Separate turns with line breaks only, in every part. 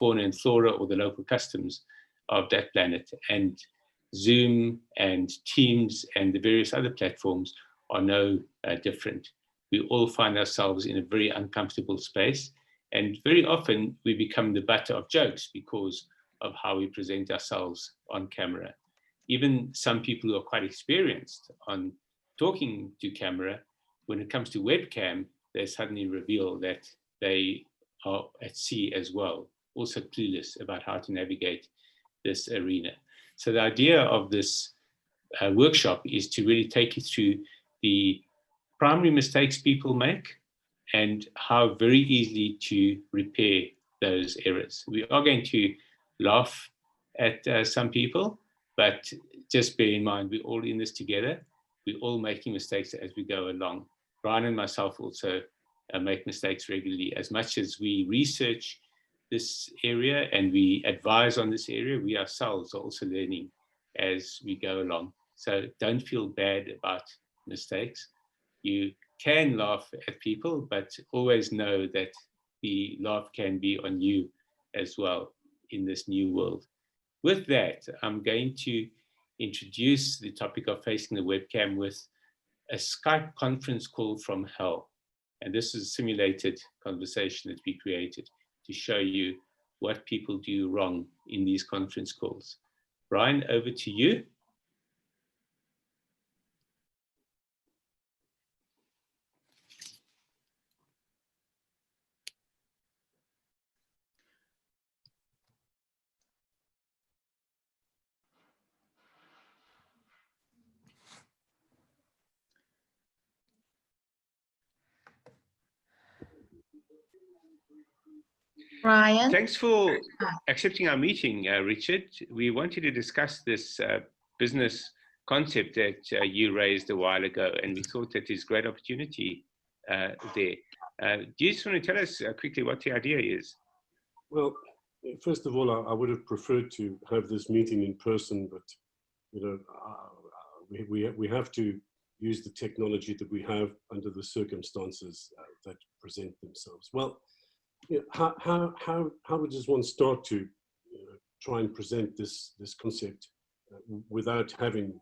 fauna and flora or the local customs of that planet. And Zoom and Teams and the various other platforms are no different. We all find ourselves in a very uncomfortable space, and very often we become the butt of jokes because of how we present ourselves on camera. Even some people who are quite experienced on talking to camera, when it comes to webcam, they suddenly reveal that they are at sea as well, also clueless about how to navigate this arena. So the idea of this workshop is to really take you through the primary mistakes people make and how very easily to repair those errors. We are going to laugh at some people, but just bear in mind, we're all in this together. We're all making mistakes as we go along. Brian and myself also make mistakes regularly. As much as we research this area and we advise on this area, we ourselves are also learning as we go along. So don't feel bad about mistakes. You can laugh at people, but always know that the laugh can be on you as well in this new world. With that, I'm going to introduce the topic of facing the webcam with a Skype conference call from hell. And this is a simulated conversation that we created to show you what people do wrong in these conference calls. Brian, over to you.
Ryan.
Thanks for accepting our meeting, Richard. We wanted to discuss this business concept that you raised a while ago, and we thought that there's great opportunity there. Do you just want to tell us quickly what the idea is?
Well, first of all, I would have preferred to have this meeting in person, but you know, we have to use the technology that we have under the circumstances that present themselves. Well, you know, how does one start to try and present this concept without having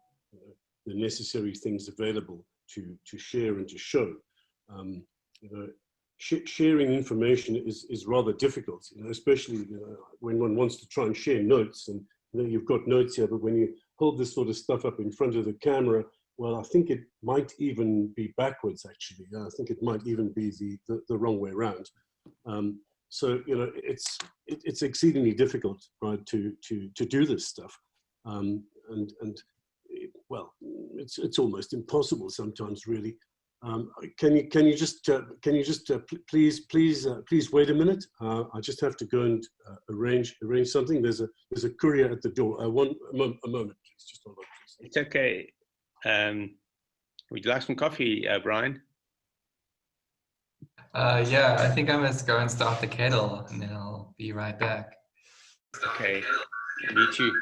the necessary things available to share and to show? You know, sharing information is rather difficult, you know, especially when one wants to try and share notes, and you know, you've got notes here, but when you hold this sort of stuff up in front of the camera, well, I think it might even be backwards, actually. I think it might even be the wrong way around. So you know, it's exceedingly difficult, right, to do this stuff, and well, it's almost impossible sometimes, really. Can you just please wait a minute? I just have to go and arrange something. There's a courier at the door. A moment, please. Just hold on, please.
It's okay. Would you like some coffee, Brian?
Yeah, I think I must go and start the kettle, and then I'll be right back.
Okay, me too.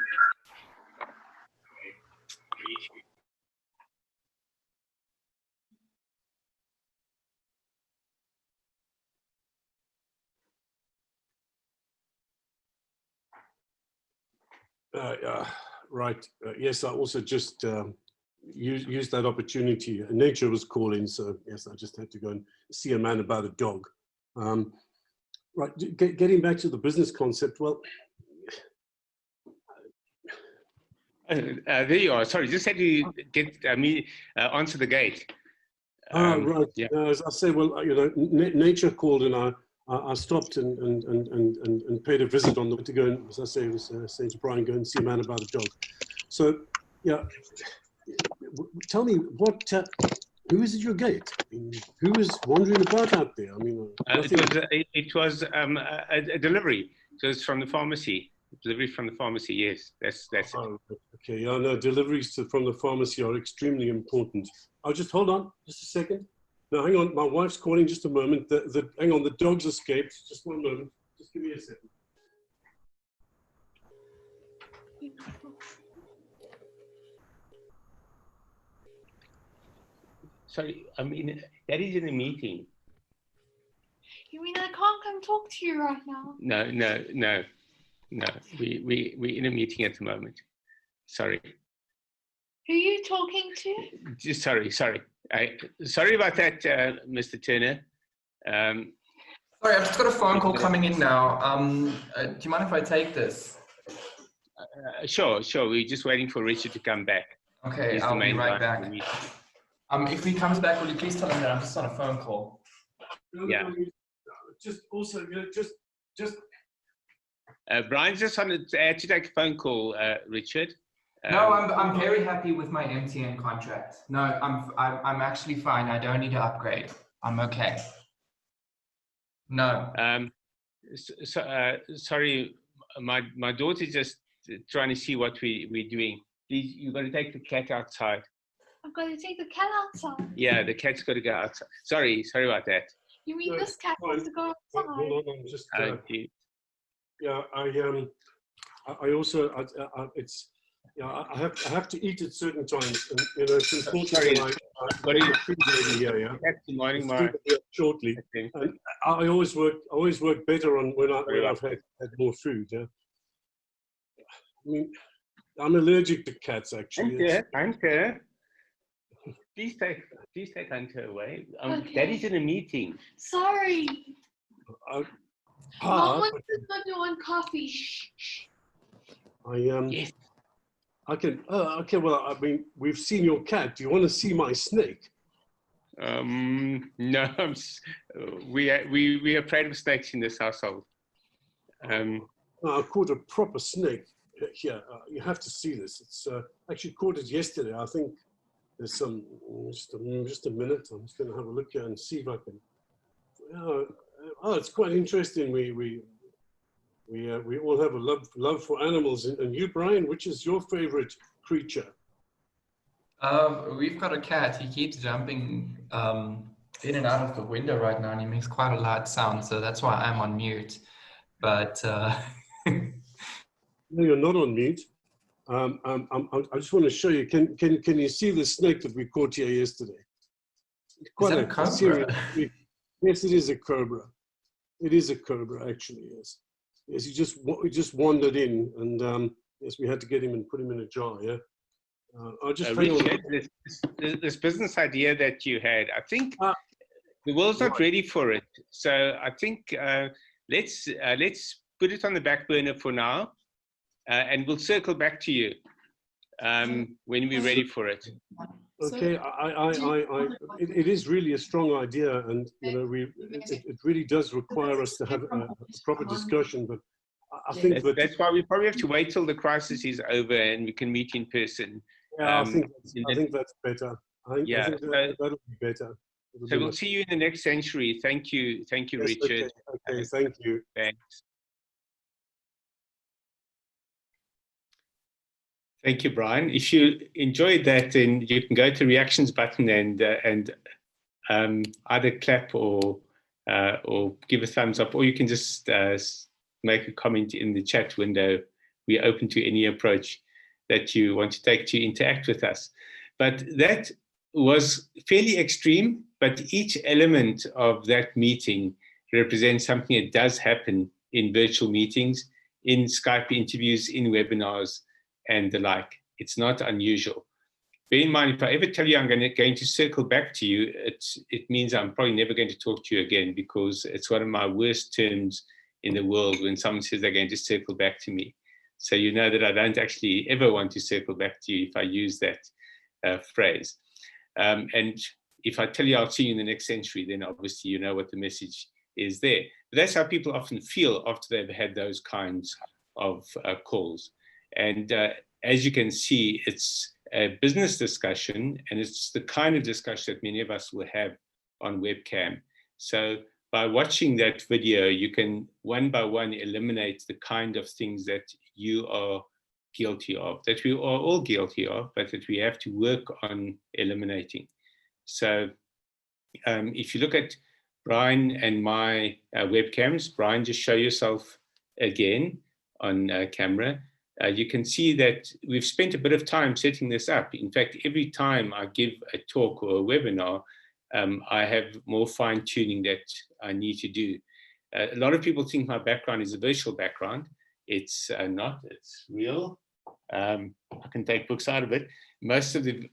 Right. Yes, I also just used that opportunity. Nature was calling, so yes, I just had to go and see a man about a dog. Right. Getting back to the business concept. Well,
there you are. Sorry, just had to get answer the gate.
Right.
Yeah.
As I say, well, you know, nature called, and I stopped and paid a visit on the way to go and, as I say, was saying to Brian, go and see a man about a dog. So, yeah, tell me who is at your gate? I mean, who is wandering about out there? I mean,
it was a delivery. So it's from the pharmacy. Delivery from the pharmacy. Yes, that's it.
Oh, okay. Yeah, no, deliveries from the pharmacy are extremely important. I'll just hold on, just a second. No, hang on. My wife's calling. Just a moment. Hang on. The dog's escaped. Just one moment. Just give me a second.
Sorry, I mean, that is in a meeting.
You mean I can't come talk to you right now.
No. We're in a meeting at the moment. Sorry.
Who are you talking to?
Just sorry. Sorry about that, Mr. Turner.
Sorry, I've just got a phone call coming in now. Do you mind if I take this?
Sure. We're just waiting for Richard to come back.
Okay,
He's the
I'll be
main
right
guy
back.
for the meeting.
If he comes back, will you please tell him that I'm just on a phone call?
Yeah.
Just also,
Brian's just wanted to take a phone call, Richard.
No, I'm very happy with my MTN contract. No, I'm actually fine. I don't need to upgrade. I'm okay. No.
Sorry, my daughter's just trying to see what we're doing. Please, you've got to take the cat outside.
I've got to take the cat outside.
Yeah, the cat's got to go outside. Sorry about that.
You mean this cat wants to go outside?
hold on, just.
Gee.
Yeah, I also, it's. Yeah, I have to eat at certain times, and it's important.
Sorry.
Yeah.
Cat's demanding my
shortly. And I always work better on when I've had more food. Yeah. I mean, I'm allergic to cats actually.
Hunter. Please take Hunter away.
Okay.
Daddy's in a meeting.
Sorry. Mom wants to go to one coffee. Shh.
Yes.
I can. Okay. Well, I mean, we've seen your cat. Do you want to see my snake?
No. We're afraid of snakes in this household.
I caught a proper snake here. You have to see this. It's actually caught it yesterday. I think there's some. Just a minute. I'm just going to have a look here and see if I can. It's quite interesting. We all have a love for animals. And you, Brian, which is your favorite creature?
We've got a cat. He keeps jumping in and out of the window right now, and he makes quite a loud sound. So that's why I'm on mute. But
no, you're not on mute. I just want to show you. Can you see the snake that we caught here yesterday?
Is that a cobra?
Yes, it is a cobra. It is a cobra, actually. Yes. Yes, he just wandered in, and yes, we had to get him and put him in a jar. Yeah. I'll just
Richard, this business idea that you had, I think the world's not ready for it. So I think let's put it on the back burner for now, and we'll circle back to you when we're ready for it.
Okay, it is really a strong idea, and it really does require us to have a proper discussion. But I think
that's why we probably have to wait till the crisis is over and we can meet in person.
Yeah, I think that's better. I think that'll be better.
So we'll see you in the next century. Thank you,
yes,
Richard.
Okay, thank you.
Thanks. Thank you, Brian. If you enjoyed that, then you can go to the reactions button and either clap or give a thumbs up, or you can just make a comment in the chat window. We're open to any approach that you want to take to interact with us. But that was fairly extreme, but each element of that meeting represents something that does happen in virtual meetings, in Skype interviews, in webinars, and the like. It's not unusual. Bear in mind, if I ever tell you I'm going to circle back to you, it means I'm probably never going to talk to you again, because it's one of my worst terms in the world when someone says they're going to circle back to me. So you know that I don't actually ever want to circle back to you if I use that phrase. And if I tell you I'll see you in the next century, then obviously you know what the message is there. But that's how people often feel after they've had those kinds of calls. And as you can see, it's a business discussion, and it's the kind of discussion that many of us will have on webcam. So by watching that video, you can one by one eliminate the kind of things that you are guilty of, that we are all guilty of, but that we have to work on eliminating. So if you look at Brian and my webcams, Brian, just show yourself again on camera. You can see that we've spent a bit of time setting this up. In fact, every time I give a talk or a webinar, I have more fine tuning that I need to do. A lot of people think my background is a virtual background. It's not, it's real. I can take books out of it. Most of the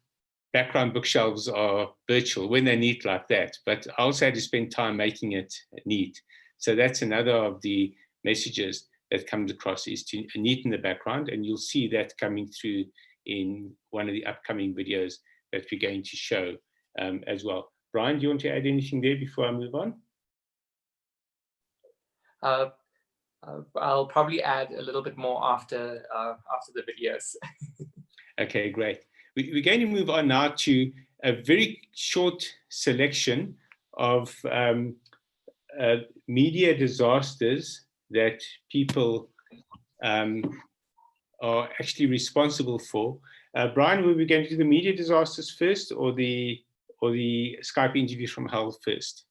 background bookshelves are virtual when they're neat like that, but I also had to spend time making it neat. So that's another of the messages that comes across, is to neaten the background, and you'll see that coming through in one of the upcoming videos that we're going to show as well. Brian, do you want to add anything there before I move on?
I'll probably add a little bit more after the videos.
Okay, great. We're going to move on now to a very short selection of media disasters that people are actually responsible for. Brian, were we going to do the media disasters first, or the Skype interview from hell first?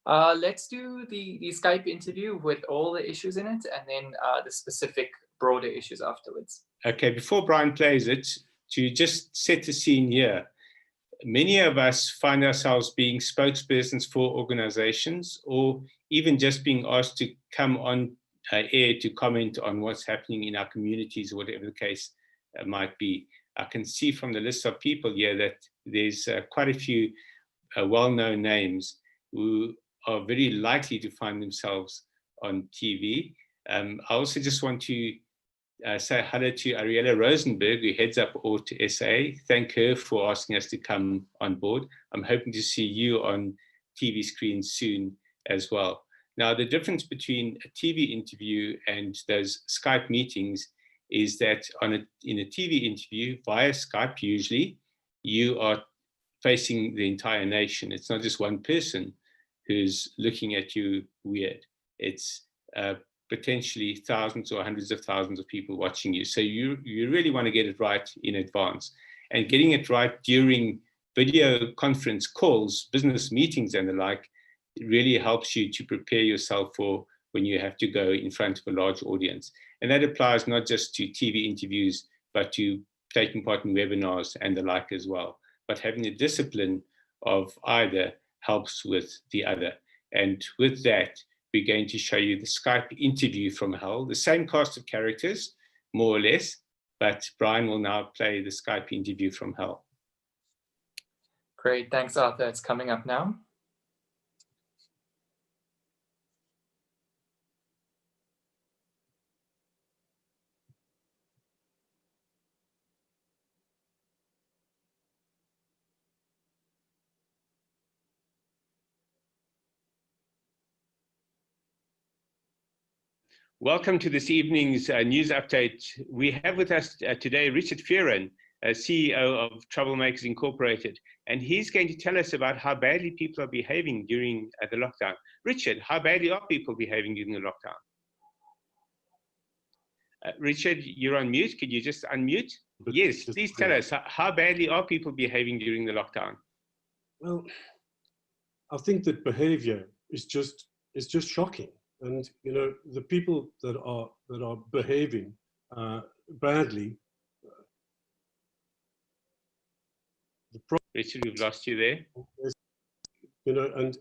Let's do the Skype interview with all the issues in it, and then the specific broader issues afterwards.
Okay, before Brian plays it, to just set the scene here, many of us find ourselves being spokespersons for organizations, or even just being asked to come on air to comment on what's happening in our communities, or whatever the case might be. I can see from the list of people here that there's quite a few well-known names who are very likely to find themselves on TV. I also just want to say hello to Ariella Rosenberg, who heads up ORT SA. Thank her for asking us to come on board. I'm hoping to see you on TV screens soon as well. Now, the difference between a TV interview and those Skype meetings is that in a TV interview, via Skype usually, you are facing the entire nation. It's not just one person who's looking at you weird. It's potentially thousands or hundreds of thousands of people watching you. So you really want to get it right in advance. And getting it right during video conference calls, business meetings and the like, it really helps you to prepare yourself for when you have to go in front of a large audience. And that applies not just to TV interviews, but to taking part in webinars and the like as well. But having a discipline of either helps with the other. And with that, we're going to show you the Skype interview from hell, the same cast of characters, more or less, but Brian will now play the Skype interview from hell.
Great, thanks, Arthur. It's coming up now.
Welcome to this evening's news update. We have with us today Richard Fearon, CEO of Troublemakers Incorporated, and he's going to tell us about how badly people are behaving during the lockdown. Richard, how badly are people behaving during the lockdown? Richard, you're on mute. Could you just unmute? Yes, please tell us, how badly are people behaving during the lockdown?
Well, I think that behavior is just shocking. And you know, the people that are behaving badly.
Richard, we've lost you there.
You know, and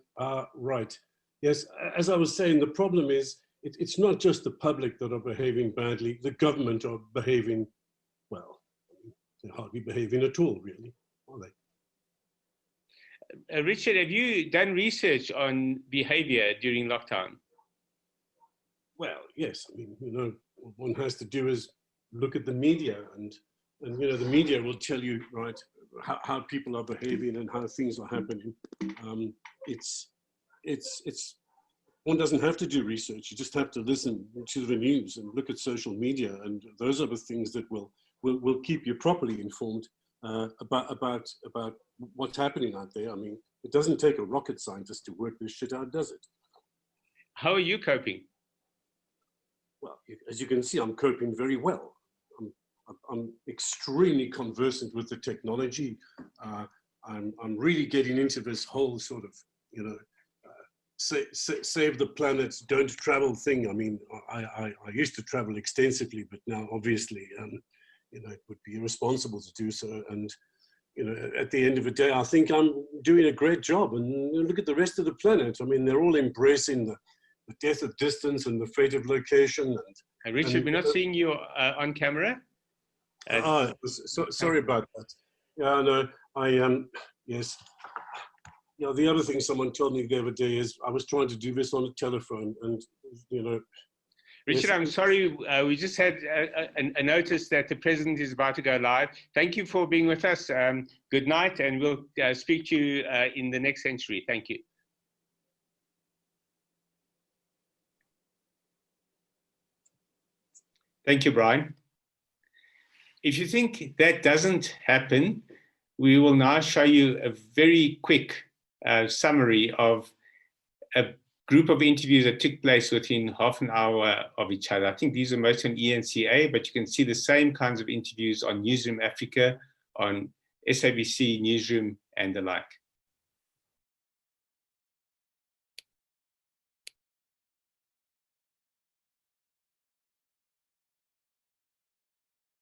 right, yes. As I was saying, the problem is it's not just the public that are behaving badly. The government are behaving, well, they're hardly behaving at all, really, are they?
Richard, have you done research on behavior during lockdown?
Well, yes. I mean, you know, what one has to do is look at the media, and you know, the media will tell you, right, how people are behaving and how things are happening. It's one doesn't have to do research. You just have to listen to the news and look at social media, and those are the things that will keep you properly informed about what's happening out there. I mean, it doesn't take a rocket scientist to work this shit out, does it?
How are you coping?
Well, as you can see, I'm coping very well. I'm extremely conversant with the technology. I'm really getting into this whole sort of, you know, save the planet, don't travel thing. I mean, I used to travel extensively, but now obviously, you know, it would be irresponsible to do so. And you know, at the end of the day, I think I'm doing a great job. And look at the rest of the planet. I mean, they're all embracing the death of distance and the fate of location.
And Richard, we're not seeing you on camera.
Sorry about that. Yeah, no, yes. You know, the other thing someone told me the other day is I was trying to do this on a telephone, and you know.
Richard,
yes.
I'm sorry. We just had a notice that the president is about to go live. Thank you for being with us. Good night, and we'll speak to you in the next century. Thank you. Thank you, Brian. If you think that doesn't happen, we will now show you a very quick summary of a group of interviews that took place within half an hour of each other. I think these are mostly on ENCA, but you can see the same kinds of interviews on Newsroom Africa, on SABC Newsroom, and the like.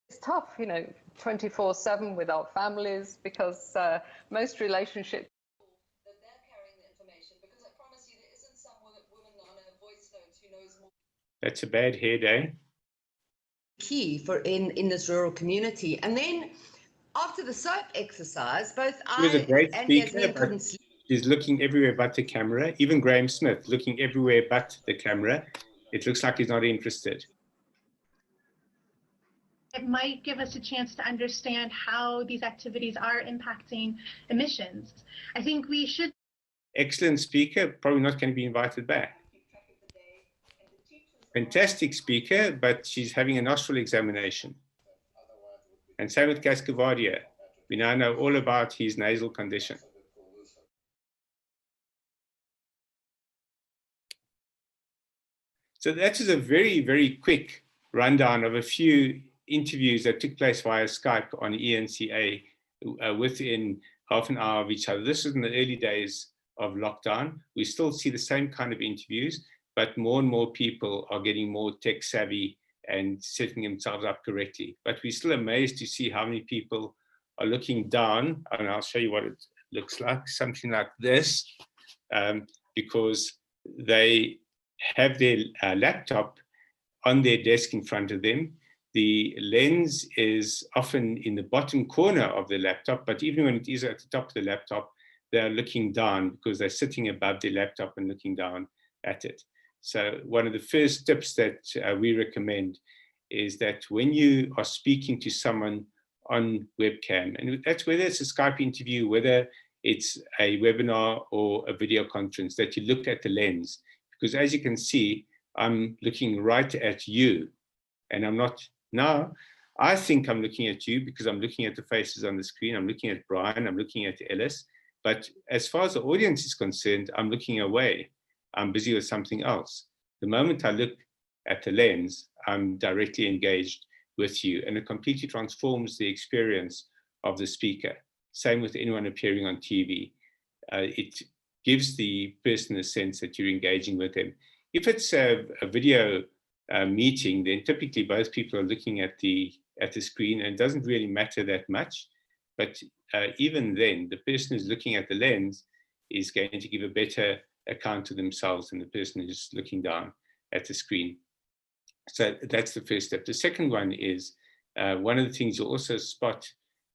It's tough, you know, 24/7 with our families, because most relationships that they're carrying the information, because I promise you there isn't some woman on a voice note who knows more.
That's a bad hair day.
Key for in this rural community. And then after the soap exercise, both
She was a great
and
speaker,
Yasmin
but
couldn't sleep.
she's looking everywhere but the camera. Even Graham Smith looking everywhere but the camera. It looks like he's not interested.
It might give us a chance to understand how these activities are impacting emissions. I think we should.
Excellent speaker, probably not going to be invited back. Fantastic speaker, but she's having a nostril examination. And same with Cascavadia. We now know all about his nasal condition. So that is a very, very quick rundown of a few interviews that took place via Skype on ENCA within half an hour of each other. This is in the early days of lockdown. We still see the same kind of interviews, but more and more people are getting more tech savvy and setting themselves up correctly. But we're still amazed to see how many people are looking down, and I'll show you what it looks like, something like this, because they have their laptop on their desk in front of them. The lens is often in the bottom corner of the laptop, but even when it is at the top of the laptop, they're looking down because they're sitting above the laptop and looking down at it. So one of the first tips that we recommend is that when you are speaking to someone on webcam, and that's whether it's a Skype interview, whether it's a webinar or a video conference, that you look at the lens. Because as you can see, I'm looking right at you, and I'm not now. I think I'm looking at you because I'm looking at the faces on the screen. I'm looking at Brian, I'm looking at Ellis. But as far as the audience is concerned, I'm looking away. I'm busy with something else. The moment I look at the lens, I'm directly engaged with you, and it completely transforms the experience of the speaker. Same with anyone appearing on TV. It gives the person a sense that you're engaging with them. If it's a video meeting, then typically both people are looking at the screen, and it doesn't really matter that much. But even then, the person who's looking at the lens is going to give a better account of themselves than the person who's looking down at the screen. So that's the first step. The second one is one of the things you'll also spot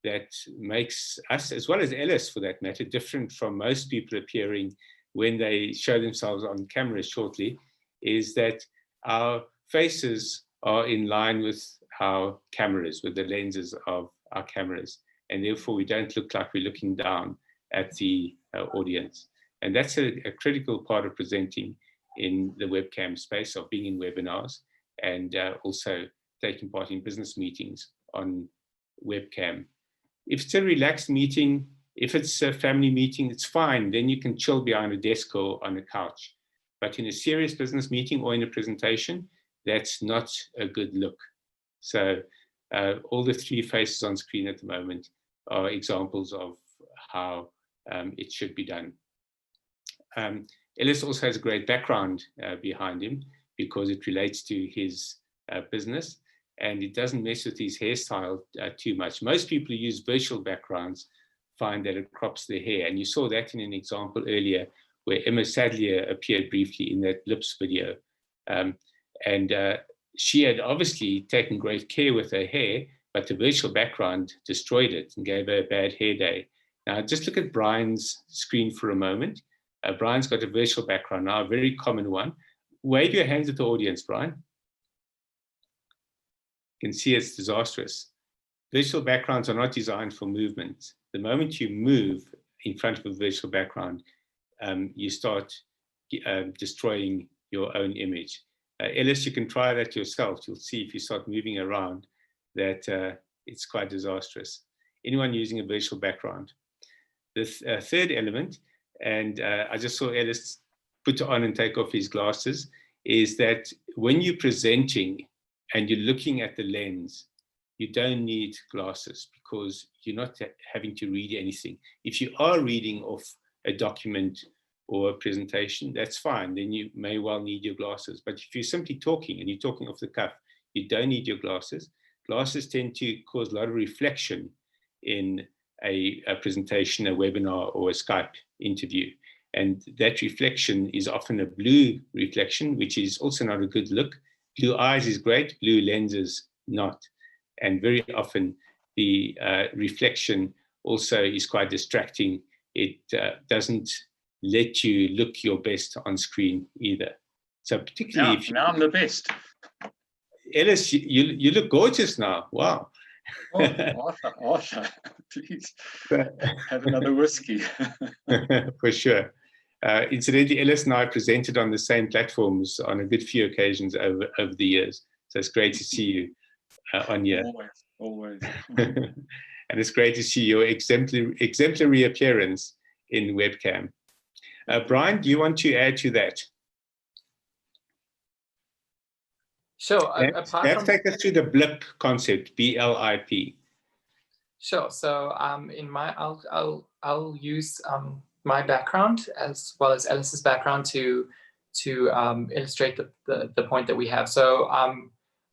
that makes us, as well as Ellis for that matter, different from most people appearing when they show themselves on camera shortly, is that our faces are in line with our cameras, with the lenses of our cameras. And therefore we don't look like we're looking down at the audience. And that's a critical part of presenting in the webcam space, of being in webinars, and also taking part in business meetings on webcam. If it's a relaxed meeting, if it's a family meeting, it's fine. Then you can chill behind a desk or on a couch. But in a serious business meeting or in a presentation, that's not a good look. So all the three faces on screen at the moment are examples of how it should be done. Ellis also has a great background behind him because it relates to his business, and it doesn't mess with his hairstyle too much. Most people who use virtual backgrounds find that it crops their hair. And you saw that in an example earlier where Emma Sadlier appeared briefly in that lips video. She had obviously taken great care with her hair, but the virtual background destroyed it and gave her a bad hair day. Now, just look at Brian's screen for a moment. Brian's got a virtual background now, a very common one. Wave your hands at the audience, Brian. You can see it's disastrous. Virtual backgrounds are not designed for movement. The moment you move in front of a virtual background, you start destroying your own image. Ellis, you can try that yourself. You'll see if you start moving around that it's quite disastrous. Anyone using a virtual background. The third element, and I just saw Ellis put on and take off his glasses, is that when you're presenting and you're looking at the lens, you don't need glasses because you're not having to read anything. If you are reading off a document or a presentation, that's fine. Then you may well need your glasses. But if you're simply talking and you're talking off the cuff, you don't need your glasses. Glasses tend to cause a lot of reflection in a presentation, a webinar, or a Skype interview. And that reflection is often a blue reflection, which is also not a good look. Blue eyes is great, blue lenses not. And very often the reflection also is quite distracting. It doesn't let you look your best on screen either. So particularly if
now I'm the best.
Ellis, you look gorgeous now. Wow.
Oh, Arthur, please have another whiskey.
For sure. Incidentally, Ellis and I presented on the same platforms on a good few occasions over the years. So it's great to see you on here.
Always.
And it's great to see your exemplary appearance in webcam. Brian, do you want to add to that?
Sure.
Let's take us through the blip concept, B-L-I-P.
Sure. So I'll use my background as well as Ellis's background to illustrate the point that we have. So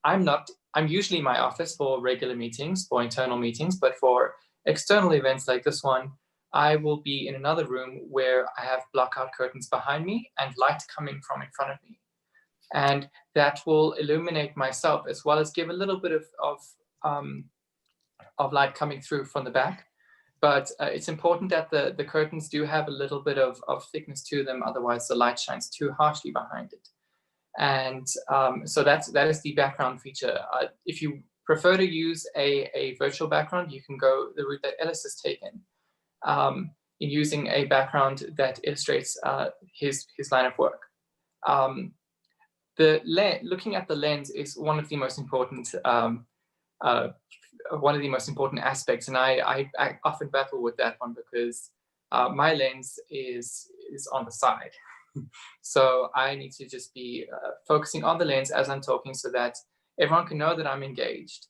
I'm usually in my office for regular meetings, for internal meetings, but for external events like this one, I will be in another room where I have blackout curtains behind me and light coming from in front of me. And that will illuminate myself as well as give a little bit of light coming through from the back. But it's important that the curtains do have a little bit of thickness to them, otherwise the light shines too harshly behind it. And so that is the background feature. If you prefer to use a virtual background, you can go the route that Ellis has taken in using a background that illustrates his line of work. Looking at the lens is one of the most important aspects, and I often battle with that one because my lens is on the side. So I need to just be focusing on the lens as I'm talking so that everyone can know that I'm engaged.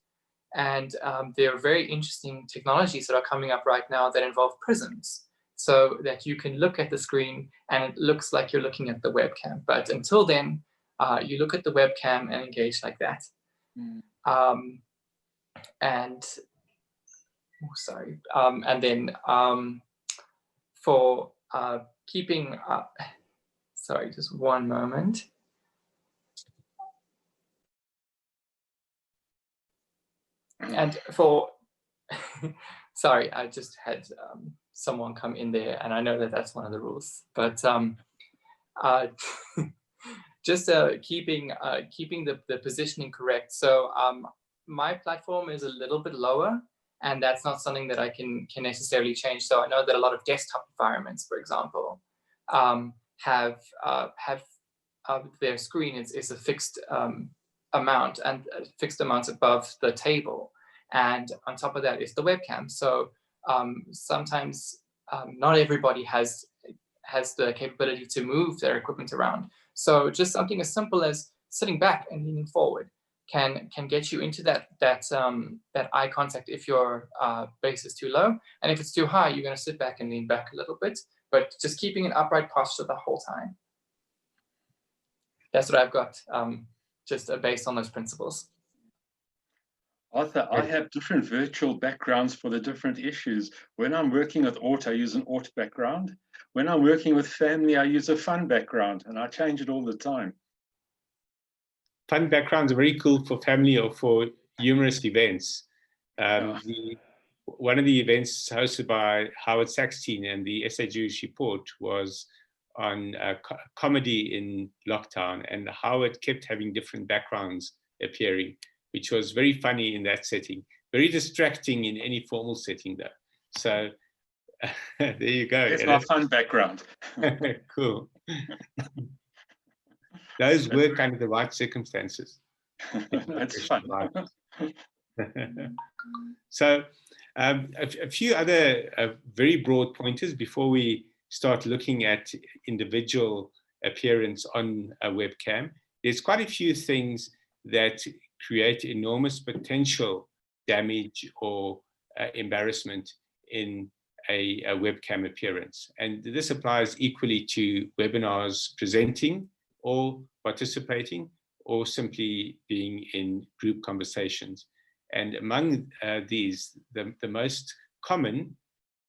And there are very interesting technologies that are coming up right now that involve prisms so that you can look at the screen and it looks like you're looking at the webcam. But until then, you look at the webcam and engage like that. And then for keeping up, sorry, just one moment. And for, sorry, I just had someone come in there, and I know that that's one of the rules, but just keeping the positioning correct. So my platform is a little bit lower, and that's not something that I can necessarily change. So I know that a lot of desktop environments, for example, have their screen is a fixed amount and fixed amounts above the table, and on top of that is the webcam. So sometimes not everybody has the capability to move their equipment around. So just something as simple as sitting back and leaning forward can get you into that eye contact if your base is too low, and if it's too high, you're going to sit back and lean back a little bit, but just keeping an upright posture the whole time. That's what I've got, just based on those principles.
Arthur, I have different virtual backgrounds for the different issues. When I'm working with Auto, I use an Auto background. When I'm working with family, I use a fun background, and I change it all the time.
Fun backgrounds are very cool for family or for humorous events.
Yeah.
One of the events hosted by Howard Sackstein and the SA Jewish Report was on comedy in lockdown, and Howard kept having different backgrounds appearing, which was very funny in that setting, very distracting in any formal setting though. So there you go.
It's my fun background.
Cool. Those work under the right circumstances.
That's fun.
So a few other very broad pointers before we start looking at individual appearance on a webcam. There's quite a few things that create enormous potential damage or embarrassment in a webcam appearance. And this applies equally to webinars presenting or participating or simply being in group conversations. And among these, the most common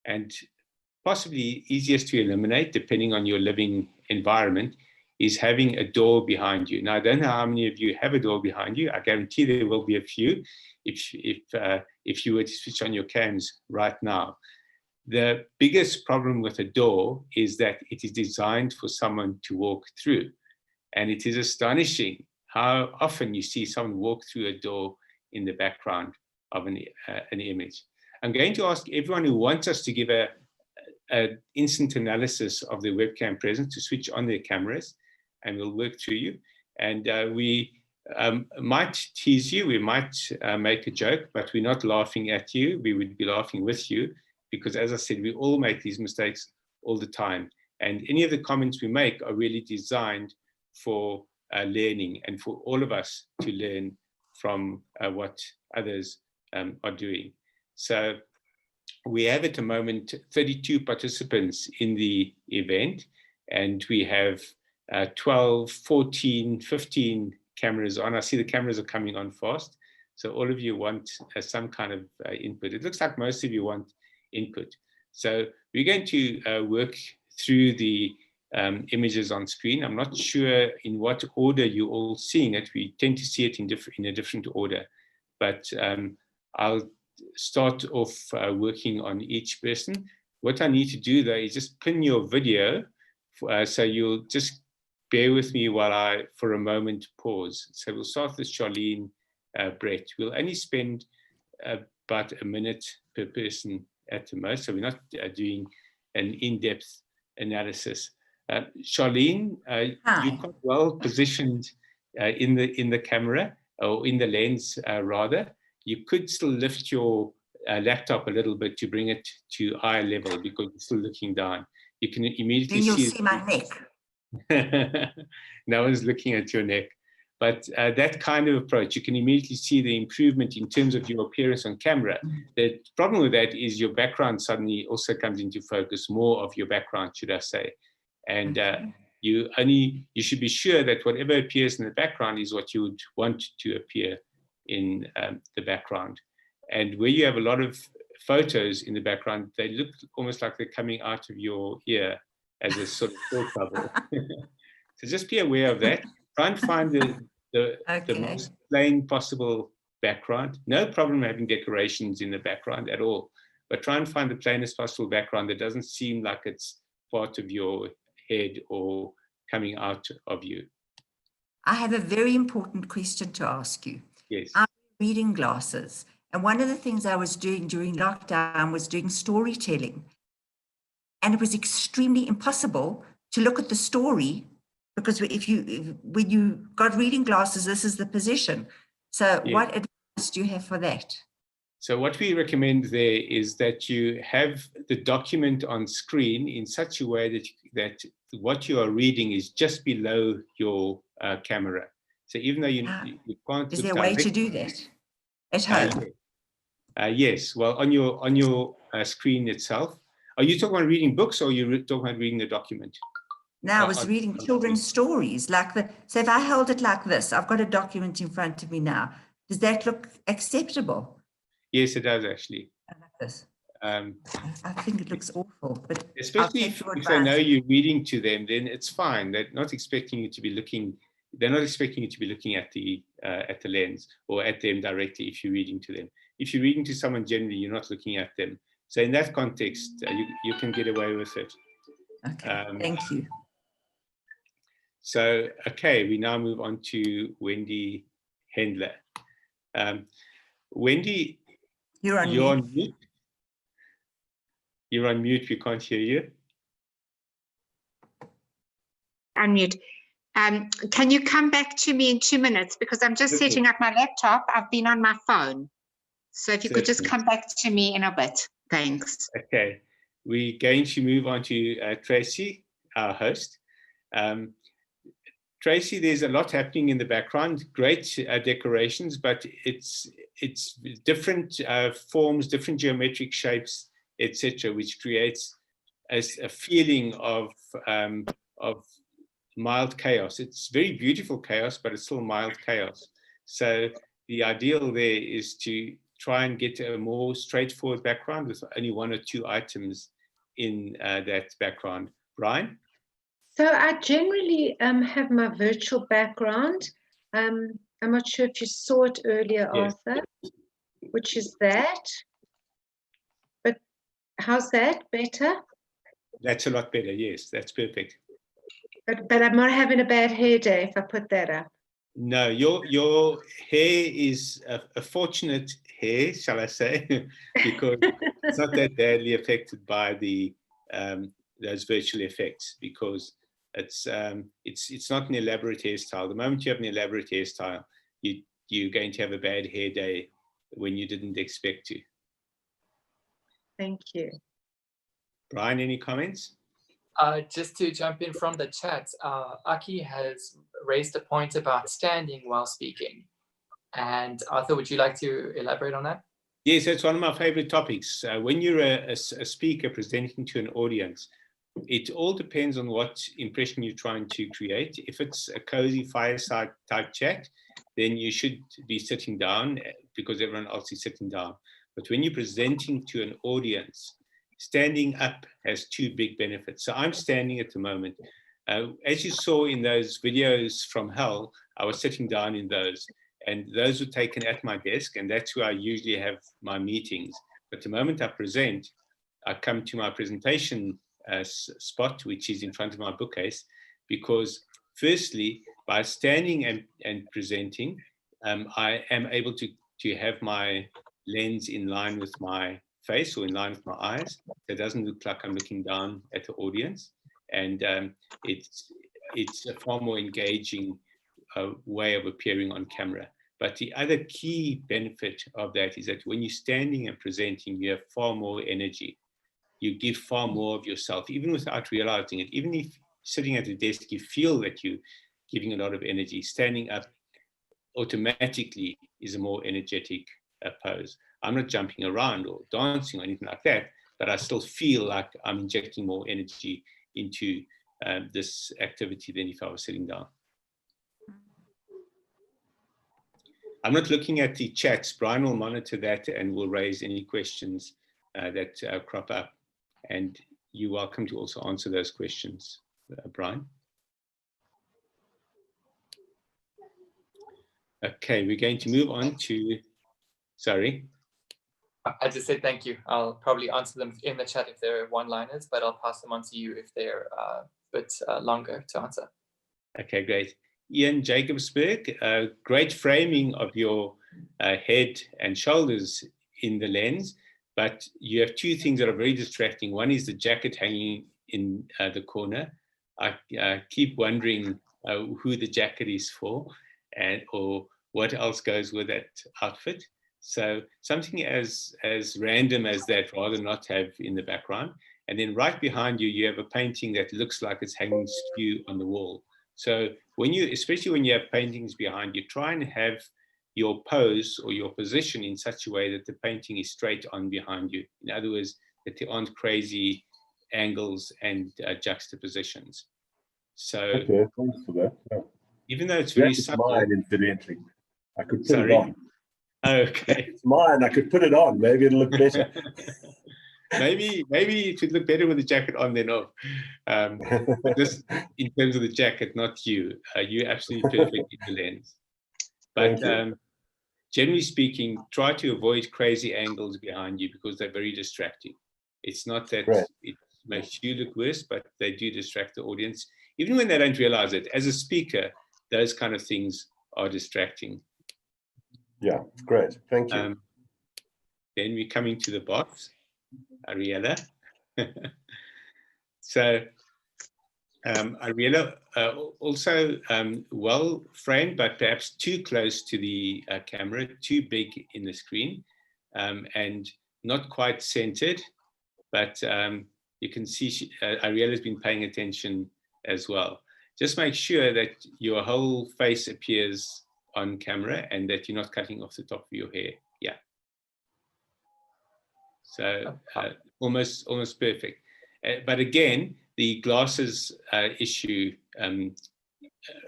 and possibly easiest to eliminate, depending on your living environment, is having a door behind you. Now, I don't know how many of you have a door behind you. I guarantee there will be a few if you were to switch on your cams right now. The biggest problem with a door is that it is designed for someone to walk through. And it is astonishing how often you see someone walk through a door in the background of an image. I'm going to ask everyone who wants us to give an instant analysis of the webcam presence to switch on their cameras, and we'll work through you. And we might tease you, we might make a joke, but we're not laughing at you. We would be laughing with you, because as I said, we all make these mistakes all the time. And any of the comments we make are really designed for learning and for all of us to learn from what others are doing. So we have at the moment 32 participants in the event, and we have 12, 14, 15 cameras on. I see the cameras are coming on fast. So all of you want some kind of input. It looks like most of you want input. So we're going to work through the images on screen. I'm not sure in what order you're all seeing it. We tend to see it in a different order, but I'll start off working on each person. What I need to do though is just pin your video, so you'll just bear with me while I, for a moment, pause. So we'll start with Charlene, Brett. We'll only spend about a minute per person at the most, so we're not doing an in-depth analysis. Charlene, you're quite well positioned in the camera, or in the lens rather. You could still lift your laptop a little bit to bring it to eye level, because you're still looking down. You can immediately
then you'll see my neck.
No one's looking at your neck. But that kind of approach, you can immediately see the improvement in terms of your appearance on camera. The problem with that is your background suddenly also comes into focus, more of your background, should I say. And you should be sure that whatever appears in the background is what you would want to appear in the background. And where you have a lot of photos in the background, they look almost like they're coming out of your ear as a sort of thought bubble. So just be aware of that. Try and find the most plain possible background. No problem having decorations in the background at all, but try and find the plainest possible background that doesn't seem like it's part of your head or coming out of you.
I have a very important question to ask you.
Yes.
I'm reading glasses, and one of the things I was doing during lockdown was doing storytelling, and it was extremely impossible to look at the story, because when you got reading glasses, this is the position. So yes. What advice do you have for that?
So what we recommend there is that you have the document on screen in such a way that what you are reading is just below your camera. So even though you can't...
Is there a way to do that at home?
Yes, well, on your screen itself. Are you talking about reading books, or are you talking about reading the document?
No, I was reading children's stories. So if I held it like this, I've got a document in front of me now. Does that look acceptable?
Yes, it does actually.
I like this.
Um,
I think it looks awful, but I'll
especially
take your
if they know
advice.
you're reading to them, then it's fine. They're not expecting you to be looking. They're not expecting you to be looking at the lens or at them directly if you're reading to them. If you're reading to someone generally, you're not looking at them. So in that context, you can get away with it.
Okay, thank you.
So, okay, we now move on to Wendy Hendler. Wendy,
You're on
mute. You're on mute, we can't hear you.
Unmute. Can you come back to me in 2 minutes? Because I'm just setting up my laptop. I've been on my phone. So if you could just come back to me in a bit. Thanks.
Okay, we're going to move on to Tracy, our host. Tracy, there's a lot happening in the background, great decorations, but it's different forms, different geometric shapes, etc., which creates a feeling of mild chaos. It's very beautiful chaos, but it's still mild chaos. So the ideal there is to try and get a more straightforward background with only 1 or 2 items in that background. Brian?
So I generally have my virtual background. I'm not sure if you saw it earlier,
Yes.
Arthur, which is that. But how's that? Better?
That's a lot better, yes, that's perfect.
But I'm not having a bad hair day if I put that up.
No, your hair is a fortunate hair, shall I say, because it's not that badly affected by the those virtual effects, because it's not an elaborate hairstyle. The moment you have an elaborate hairstyle, you're going to have a bad hair day when you didn't expect to.
Thank you.
Brian, any comments?
Just to jump in from the chat, Aki has raised a point about standing while speaking. And Arthur, would you like to elaborate on that?
Yes, that's one of my favorite topics. When you're a speaker presenting to an audience, it all depends on what impression you're trying to create. If it's a cozy fireside type chat, then you should be sitting down because everyone else is sitting down. But when you're presenting to an audience, standing up has 2 big benefits. So I'm standing at the moment. As you saw in those videos from hell, I was sitting down in those, and those were taken at my desk, and that's where I usually have my meetings. But the moment I present, I come to my presentation spot, which is in front of my bookcase, because firstly, by standing and presenting, I am able to have my lens in line with my face or in line with my eyes. It doesn't look like I'm looking down at the audience, and it's a far more engaging way of appearing on camera. But the other key benefit of that is that when you're standing and presenting, you have far more energy. You give far more of yourself, even without realizing it. Even if sitting at a desk, you feel that you're giving a lot of energy. Standing up automatically is a more energetic pose. I'm not jumping around or dancing or anything like that, but I still feel like I'm injecting more energy into this activity than if I was sitting down. I'm not looking at the chats. Brian will monitor that and will raise any questions that crop up. And you're welcome to also answer those questions, Brian. Okay, we're going to move on to, sorry.
I just said thank you. I'll probably answer them in the chat if they're one-liners, but I'll pass them on to you if they're a bit longer to answer. Okay, great.
Ian Jacobsberg, great framing of your head and shoulders in the lens, but you have 2 things that are very distracting. One is the jacket hanging in the corner. I keep wondering who the jacket is for, or what else goes with that outfit. So something as random as that, rather not have in the background. And then right behind you, you have a painting that looks like it's hanging skew on the wall. So especially when you have paintings behind you, try and have your pose or your position in such a way that the painting is straight on behind you. In other words, that there aren't crazy angles and juxtapositions. So
okay, thanks for that. Yeah.
Even though it's very subtle.
Mine, incidentally. I could put it on.
Okay.
It's mine. I could put it on. Maybe it'll look better.
maybe it should look better with the jacket on than off. Just in terms of the jacket, not you. You're absolutely perfect in the lens. But generally speaking, try to avoid crazy angles behind you because they're very distracting. It's not that it makes you look worse, but they do distract the audience, even when they don't realize it. As a speaker, those kind of things are distracting.
Yeah, great. Thank you.
Then we're coming to the box, Ariella. So Ariella, also well framed, but perhaps too close to the camera, too big in the screen, and not quite centered. But you can see Ariella's been paying attention as well. Just make sure that your whole face appears on camera and that you're not cutting off the top of your hair. Yeah. So almost perfect. But again, the glasses issue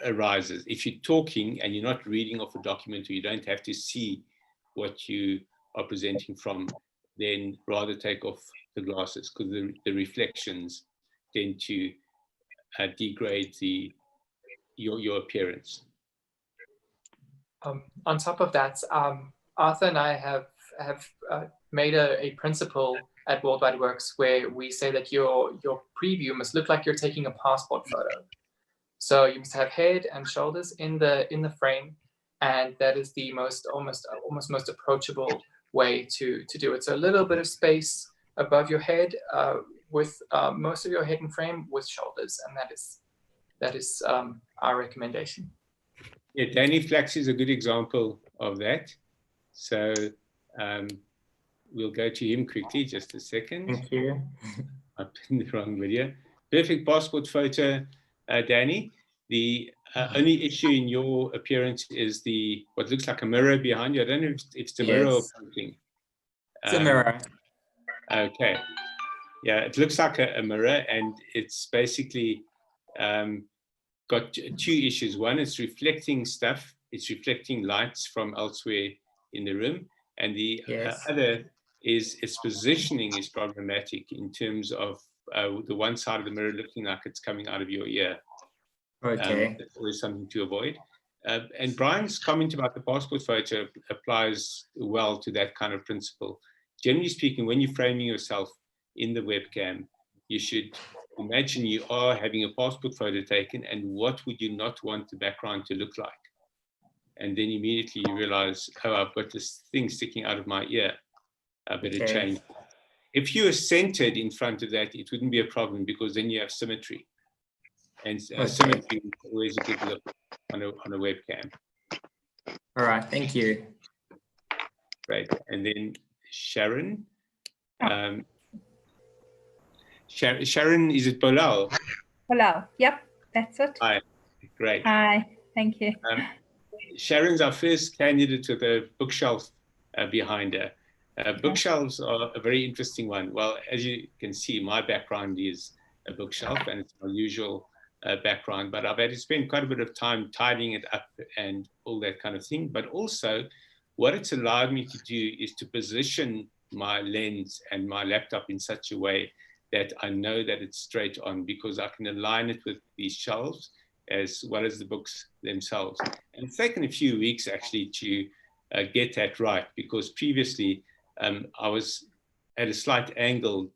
arises. If you're talking and you're not reading off a document, or you don't have to see what you are presenting from, then rather take off the glasses, because the reflections tend to degrade your appearance.
On top of that, Arthur and I have made a principle at Worldwide WORX where we say that your preview must look like you're taking a passport photo. So you must have head and shoulders in the frame, and that is the almost most approachable way to do it. So a little bit of space above your head, with most of your head in frame with shoulders, and that is our recommendation.
Yeah, Danny Flax is a good example of that. So we'll go to him quickly, just a second.
Thank you.
I pinned the wrong video. Perfect passport photo, Danny. The only issue in your appearance is what looks like a mirror behind you. I don't know if it's the mirror or something.
It's a mirror.
Okay. Yeah, it looks like a mirror, and it's basically got two issues. One, it's reflecting stuff. It's reflecting lights from elsewhere in the room. And the other is its positioning is problematic in terms of the one side of the mirror looking like it's coming out of your ear.
Okay.
That's always something to avoid. And Brian's comment about the passport photo applies well to that kind of principle. Generally speaking, when you're framing yourself in the webcam, you should imagine you are having a passport photo taken, and what would you not want the background to look like? And then immediately you realize, oh, I've got this thing sticking out of my ear. I better change. If you are centered in front of that, it wouldn't be a problem, because then you have symmetry. And symmetry is always a good look on a webcam.
All right, thank you.
Great. And then Sharon. Sharon, is it Bilal?
Bilal, yep, that's it.
Hi, great.
Hi, thank you.
Sharon's our first candidate with a bookshelf behind her. Bookshelves are a very interesting one. Well, as you can see, my background is a bookshelf, and it's an unusual background, but I've had to spend quite a bit of time tidying it up and all that kind of thing. But also, what it's allowed me to do is to position my lens and my laptop in such a way that I know that it's straight on, because I can align it with these shelves as well as the books themselves. And it's taken a few weeks actually to get that right, because previously I was at a slight angle,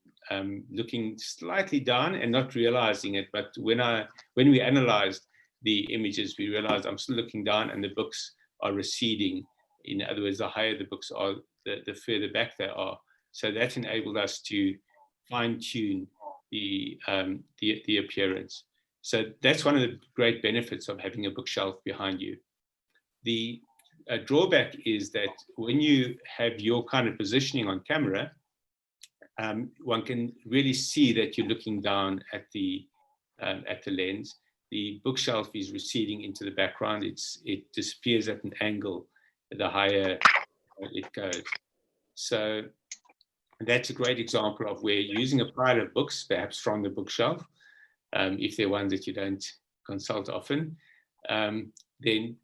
looking slightly down and not realizing it. But when we analyzed the images, we realized I'm still looking down and the books are receding. In other words, the higher the books are, the further back they are. So that enabled us to fine-tune the appearance. So that's one of the great benefits of having a bookshelf behind you. The drawback is that when you have your kind of positioning on camera, one can really see that you're looking down at the lens. The bookshelf is receding into the background. It disappears at an angle the higher it goes. So that's a great example of where using a pile of books, perhaps from the bookshelf, if they're ones that you don't consult often, then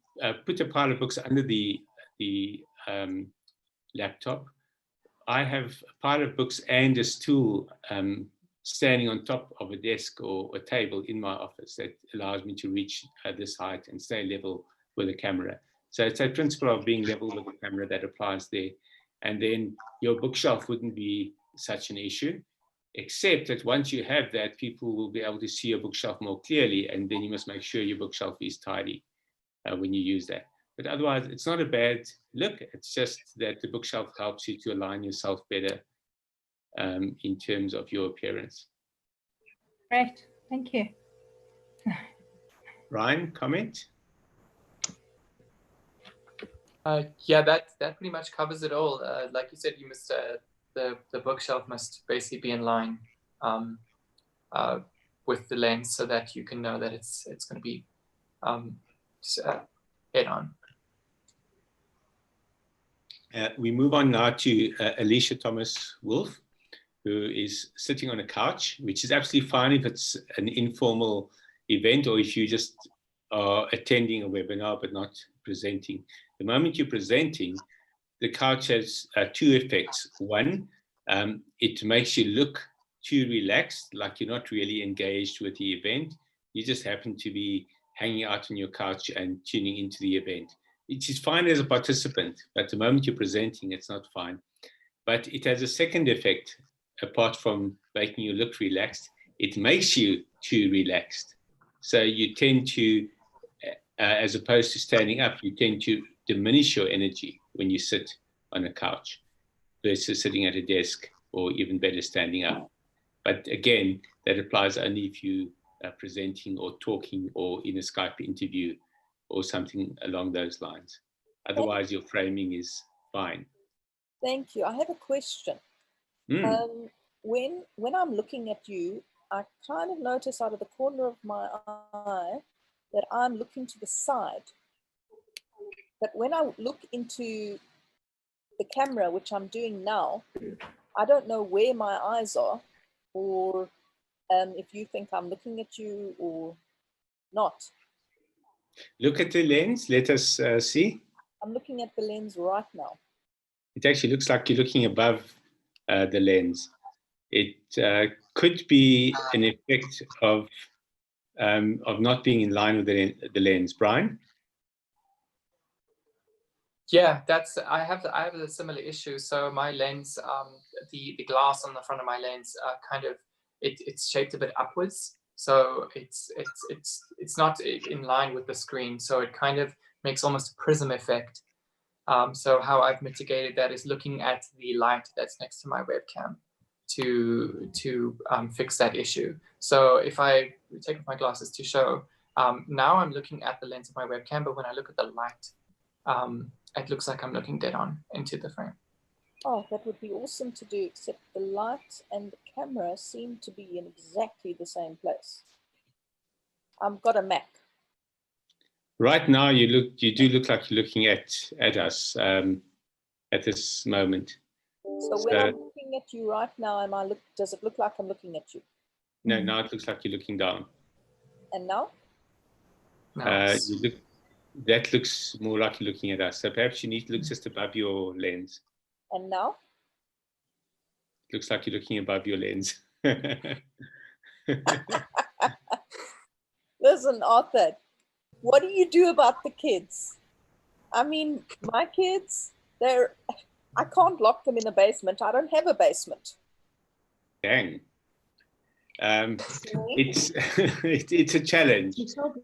put a pile of books under the laptop, I have a pile of books and a stool standing on top of a desk or a table in my office that allows me to reach this height and stay level with the camera. So it's a principle of being level with the camera that applies there. And then your bookshelf wouldn't be such an issue, except that once you have that, people will be able to see your bookshelf more clearly, and then you must make sure your bookshelf is tidy when you use that. But otherwise, it's not a bad look. It's just that the bookshelf helps you to align yourself better in terms of your appearance.
Great, thank you.
Ryan, comment?
Yeah, that pretty much covers it all. Like you said, you must the bookshelf must basically be in line with the lens so that you can know that it's going to be head on.
We move on now to Alicia Thomas-Wolf, who is sitting on a couch, which is absolutely fine if it's an informal event or if you just are attending a webinar but not presenting. The moment you're presenting, the couch has two effects. One, it makes you look too relaxed, like you're not really engaged with the event. You just happen to be hanging out on your couch and tuning into the event. It is fine as a participant, but the moment you're presenting, it's not fine. But it has a second effect, apart from making you look relaxed. It makes you too relaxed. So you tend to, as opposed to standing up, you tend to diminish your energy when you sit on a couch versus sitting at a desk, or even better, standing up. But again, that applies only if you are presenting or talking or in a Skype interview or something along those lines. Otherwise, your framing is fine.
Thank you. I have a question. When I'm looking at you, I kind of notice out of the corner of my eye that I'm looking to the side. But when I look into the camera, which I'm doing now, I don't know where my eyes are, or if you think I'm looking at you or not.
Look at the lens. Let us see.
I'm looking at the lens right now.
It actually looks like you're looking above the lens. It could be an effect of not being in line with the lens. Brian?
Yeah, I have a similar issue. So my lens, the glass on the front of my lens, it's shaped a bit upwards. So it's not in line with the screen. So it kind of makes almost a prism effect. So how I've mitigated that is looking at the light that's next to my webcam to fix that issue. So if I take off my glasses to show, now I'm looking at the lens of my webcam, but when I look at the light, it looks like I'm looking dead on into the frame.
Oh, that would be awesome to do, except the light and the camera seem to be in exactly the same place. I've got a Mac.
Right now, you do look like you're looking at us at this moment.
So when I'm looking at you right now, does it look like I'm looking at you?
No, now it looks like you're looking down.
And now?
That looks more like you're looking at us. So perhaps you need to look just above your lens.
And now?
Looks like you're looking above your lens.
Listen, Arthur, what do you do about the kids? I mean, my kids, I can't lock them in a basement. I don't have a basement.
Dang. It's a challenge.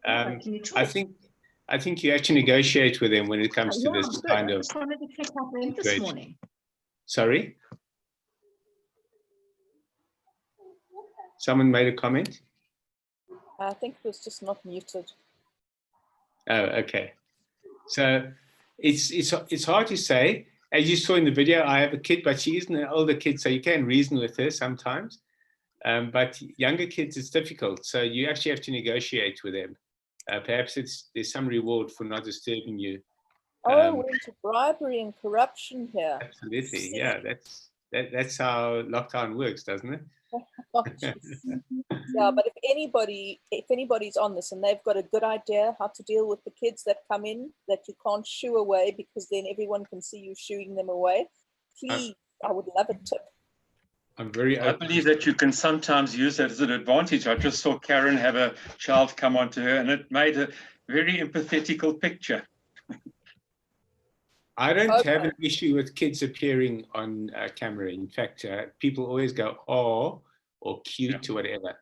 I think you actually negotiate with them when it comes to this kind of.
I wanted to check out link this morning.
Sorry? Someone made a comment?
I think it was just not muted.
Oh, okay. So it's hard to say. As you saw in the video, I have a kid, but she isn't an older kid, so you can reason with her sometimes. But younger kids, it's difficult. So you actually have to negotiate with them. Perhaps there's some reward for not disturbing you.
We're into bribery and corruption here.
Absolutely, yeah. That's how lockdown works, doesn't it?
Oh, yeah, but if anybody's on this and they've got a good idea how to deal with the kids that come in that you can't shoo away because then everyone can see you shooing them away, please, I would love a tip.
I'm very open.
I believe that you can sometimes use that as an advantage. I just saw Karen have a child come onto her, and it made a very empathetical picture.
I don't have an issue with kids appearing on camera. In fact, people always go, oh, or cute or whatever.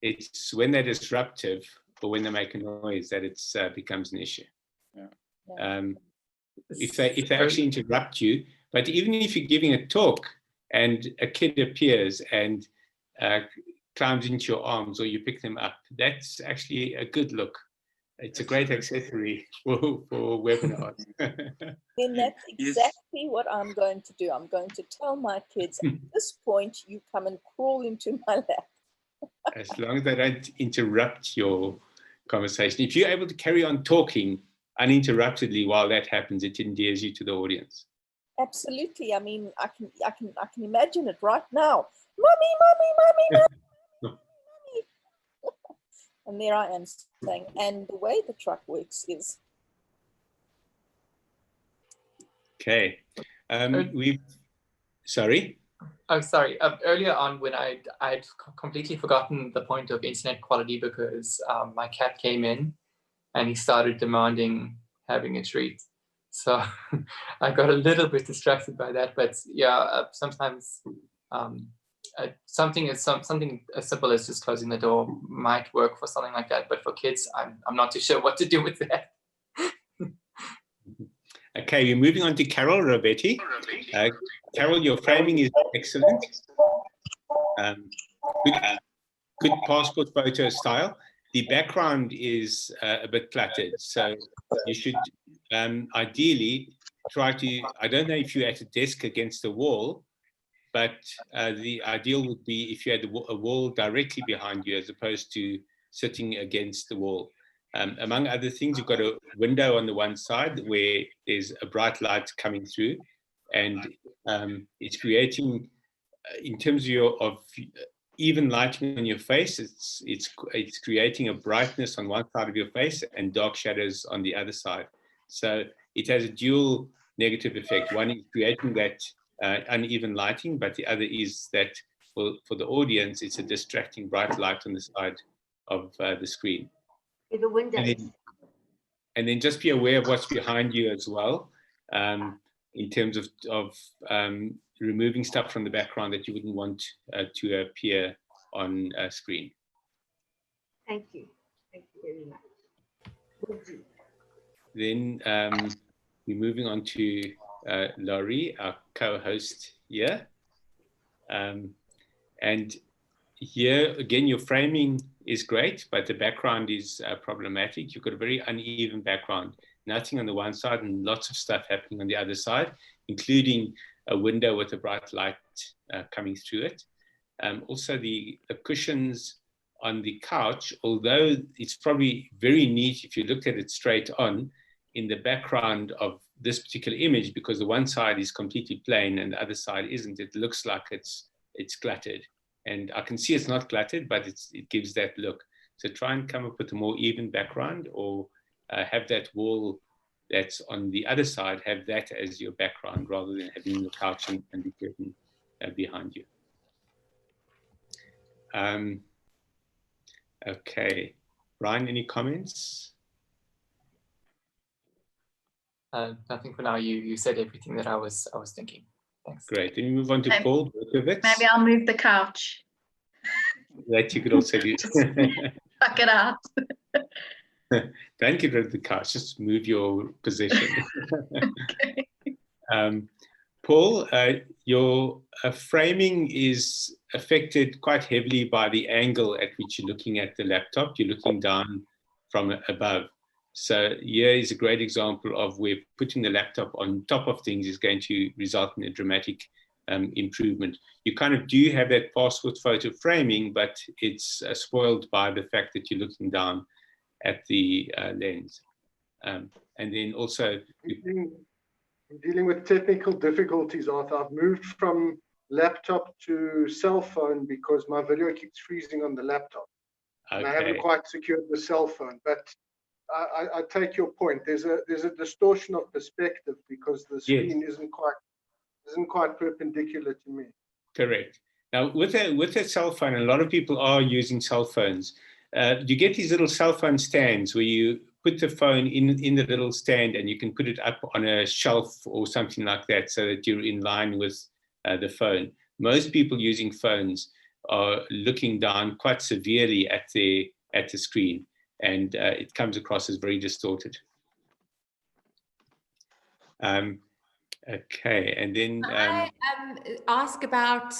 It's when they're disruptive or when they make a noise that it becomes an issue.
Yeah.
If they actually interrupt you, but even if you're giving a talk and a kid appears and climbs into your arms or you pick them up, that's actually a good look. It's a great accessory for webinars.
Then that's exactly what I'm going to do. I'm going to tell my kids, at this point, you come and crawl into my lap.
As long as they don't interrupt your conversation. If you're able to carry on talking uninterruptedly while that happens, it endears you to the audience.
Absolutely. I mean, I can imagine it right now. Mummy, mummy, mummy, mummy. And there I am saying, and the way the truck works is.
Okay. Sorry?
Oh, sorry. Earlier on, when I'd completely forgotten the point of internet quality because my cat came in and he started demanding having a treat. So I got a little bit distracted by that. But yeah, sometimes something as simple as just closing the door might work for something like that. But for kids, I'm not too sure what to do with that.
Okay, we're moving on to Carol Robetti. Carol, your framing is excellent. Good passport photo style. The background is a bit cluttered, so you should ideally try to, I don't know if you're at a desk against a wall, but the ideal would be if you had a wall directly behind you as opposed to sitting against the wall. Among other things, you've got a window on the one side where there's a bright light coming through, and it's creating, in terms of even lighting on your face, it's creating a brightness on one side of your face and dark shadows on the other side. So it has a dual negative effect. One is creating that uneven lighting, but the other is that for the audience, it's a distracting bright light on the side of the screen.
The windows.
And then just be aware of what's behind you as well, in terms of removing stuff from the background that you wouldn't want to appear on a screen.
Thank you. Thank you very much.
Then we're moving on to Laurie, our co-host here. And here, again, your framing is great, but the background is problematic. You've got a very uneven background, nothing on the one side and lots of stuff happening on the other side, including a window with a bright light coming through it. Also, the cushions on the couch, although it's probably very neat if you looked at it straight on, in the background of this particular image, because the one side is completely plain and the other side isn't, it looks like it's cluttered. And I can see it's not cluttered, but it gives that look. So try and come up with a more even background, or have that wall that's on the other side, have that as your background rather than having the couch and the curtain behind you. Okay, Ryan, any comments?
Nothing for now. You said everything that I was thinking. Thanks.
Great. Then we move on to Paul Berkowitz.
Maybe I'll move the couch.
That you could also do.
Fuck it up.
Don't get rid of the couch, just move your position.
Okay.
Paul, your framing is affected quite heavily by the angle at which you're looking at the laptop. You're looking down from above. So here is a great example of where putting the laptop on top of things is going to result in a dramatic improvement. You kind of do have that passport photo framing, but it's spoiled by the fact that you're looking down at the lens. And then also...
I'm dealing with technical difficulties, Arthur. I've moved from laptop to cell phone because my video keeps freezing on the laptop. And I haven't quite secured the cell phone, but I take your point. There's a distortion of perspective because the screen isn't quite perpendicular to me.
Correct. Now, with a cell phone, a lot of people are using cell phones. You get these little cell phone stands where you put the phone in the little stand and you can put it up on a shelf or something like that so that you're in line with the phone. Most people using phones are looking down quite severely at the screen, and it comes across as very distorted. Okay, and then
I ask about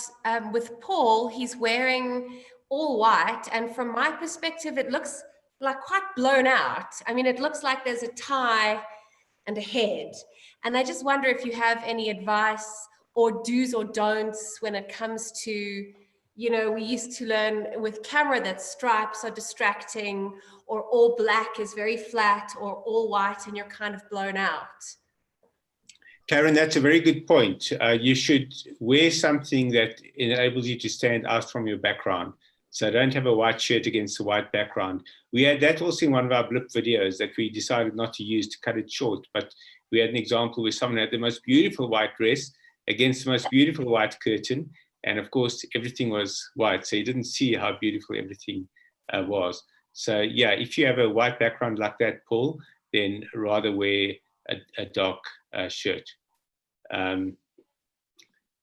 with Paul. He's wearing all white, and from my perspective, it looks like quite blown out. I mean, it looks like there's a tie and a head, and I just wonder if you have any advice or do's or don'ts when it comes to, you know, we used to learn with camera that stripes are distracting, or all black is very flat, or all white and you're kind of blown out.
Karen, that's a very good point. You should wear something that enables you to stand out from your background. So don't have a white shirt against a white background. We had that also in one of our blip videos that we decided not to use to cut it short, but we had an example where someone had the most beautiful white dress against the most beautiful white curtain. And of course, everything was white. So you didn't see how beautiful everything was. So yeah, if you have a white background like that, Paul, then rather wear a dark shirt.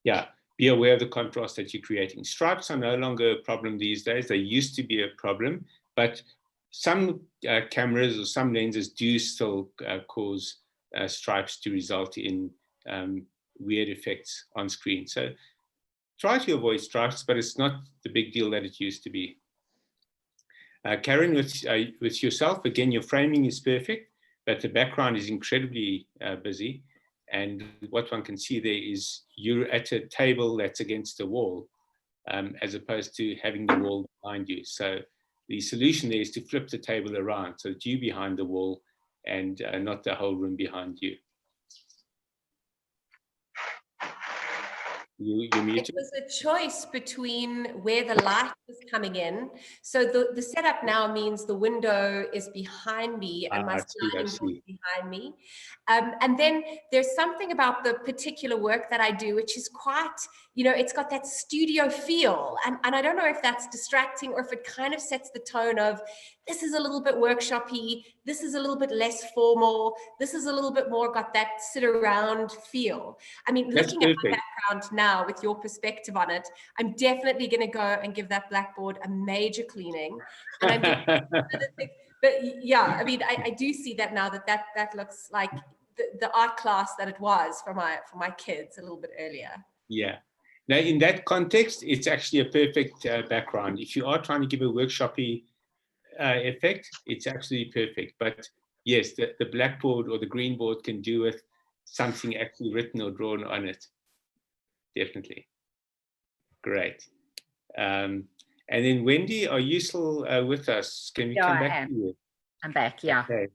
Yeah, be aware of the contrast that you're creating. Stripes are no longer a problem these days. They used to be a problem, but some cameras or some lenses do still cause stripes to result in weird effects on screen. So try to avoid stripes, but it's not the big deal that it used to be. Karen, with yourself, again, your framing is perfect, but the background is incredibly busy. And what one can see there is you're at a table that's against a wall, as opposed to having the wall behind you. So the solution there is to flip the table around so that you're behind the wall and not the whole room behind you. You're muted.
It was a choice between where the light was coming in. So the setup now means the window is behind me and my sliding door is behind me. And then there's something about the particular work that I do, which is quite, you know, it's got that studio feel. And I don't know if that's distracting or if it kind of sets the tone of, this is a little bit workshop-y, this is a little bit less formal, this is a little bit more got that sit around feel. I mean, looking at my background now with your perspective on it, I'm definitely going to go and give that blackboard a major cleaning. And but yeah, I mean, I do see that now that looks like the art class that it was for my kids a little bit earlier.
Yeah. Now, in that context, it's actually a perfect background. If you are trying to give a workshop-y effect, it's actually perfect. But yes, the blackboard or the green board can do with something actually written or drawn on it. Definitely. Great. And then Wendy, are you still with us? Can we come back to you?
I'm back, yeah.
Okay.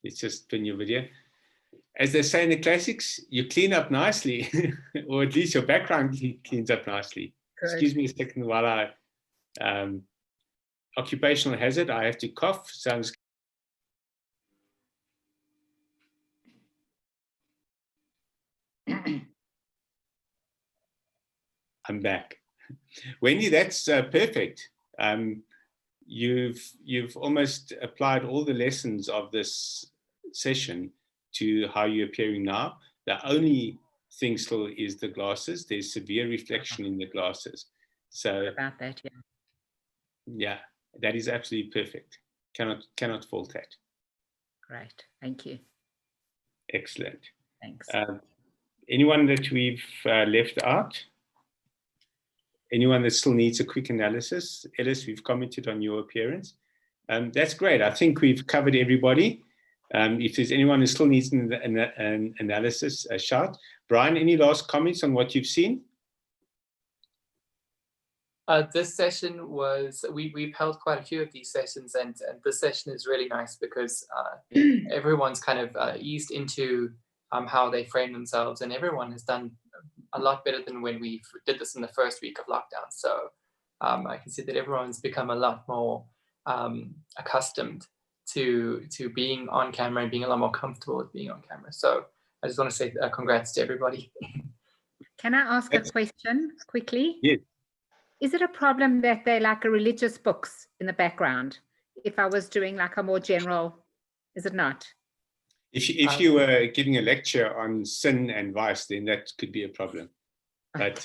Let's just spin your video. As they say in the classics, you clean up nicely, or at least your background cleans up nicely. Correct. Excuse me a second while I, occupational hazard, I have to cough. Sounds. I'm back. Wendy, that's perfect. You've almost applied all the lessons of this session to how you're appearing now. The only thing still is the glasses. There's severe reflection in the glasses. So
about that, yeah.
Yeah, that is absolutely perfect. Cannot fault that.
Great, thank you.
Excellent.
Thanks.
Anyone that we've left out? Anyone that still needs a quick analysis? Ellis, we've commented on your appearance. That's great. I think we've covered everybody. If there's anyone who still needs an analysis, a shout. Brian, any last comments on what you've seen?
This session was, we've held quite a few of these sessions, and this session is really nice because everyone's kind of eased into how they frame themselves, and everyone has done a lot better than when we did this in the first week of lockdown. So I can see that everyone's become a lot more accustomed to being on camera and being a lot more comfortable with being on camera. So I just want to say congrats to everybody.
Can I ask a question quickly?
Yes.
Is it a problem that they like religious books in the background? If I was doing like a more general, is it not?
If you were giving a lecture on sin and vice, then that could be a problem. But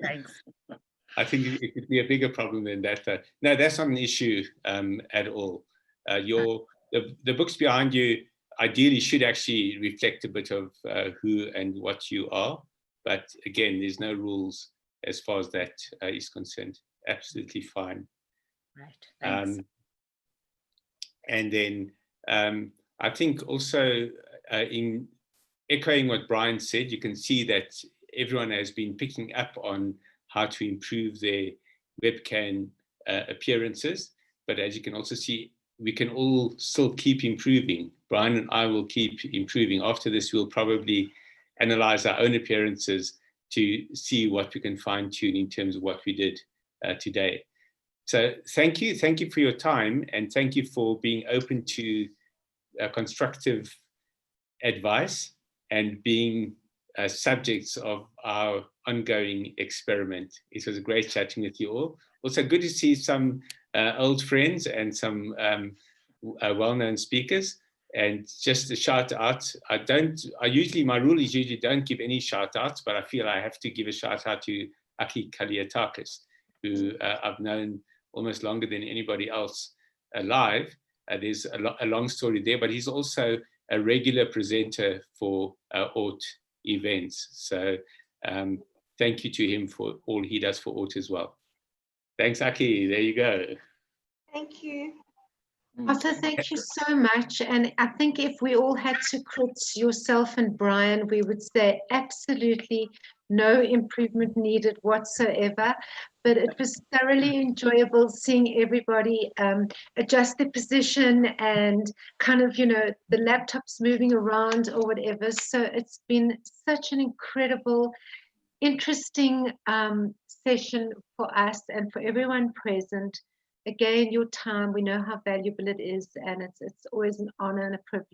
Thanks.
I think it could be a bigger problem than that. No, that's not an issue at all. The books behind you ideally should actually reflect a bit of who and what you are. But again, there's no rules as far as that is concerned. Absolutely fine.
Right. Thanks.
And then I think also in echoing what Brian said, you can see that everyone has been picking up on how to improve their webcam appearances. But as you can also see, we can all still keep improving. Brian and I will keep improving. After this, we'll probably analyze our own appearances to see what we can fine tune in terms of what we did today. So thank you for your time, and thank you for being open to constructive advice and being subjects of our ongoing experiment. It was great chatting with you all. Also good to see some old friends and some well-known speakers. And just a shout out, my rule is usually don't give any shout outs, but I feel I have to give a shout out to Aki Kaliatakis, who I've known almost longer than anybody else alive. There's a long story there, but he's also a regular presenter for ORT events. So thank you to him for all he does for ORT as well. Thanks, Aki. There you go.
Thank you. Arthur, thank you so much. And I think if we all had to crit yourself and Brian, we would say absolutely no improvement needed whatsoever. But it was thoroughly enjoyable seeing everybody adjust their position and kind of, the laptops moving around or whatever. So it's been such an incredible, interesting session for us and for everyone present. Again, your time, we know how valuable it is, and it's always an honor and a privilege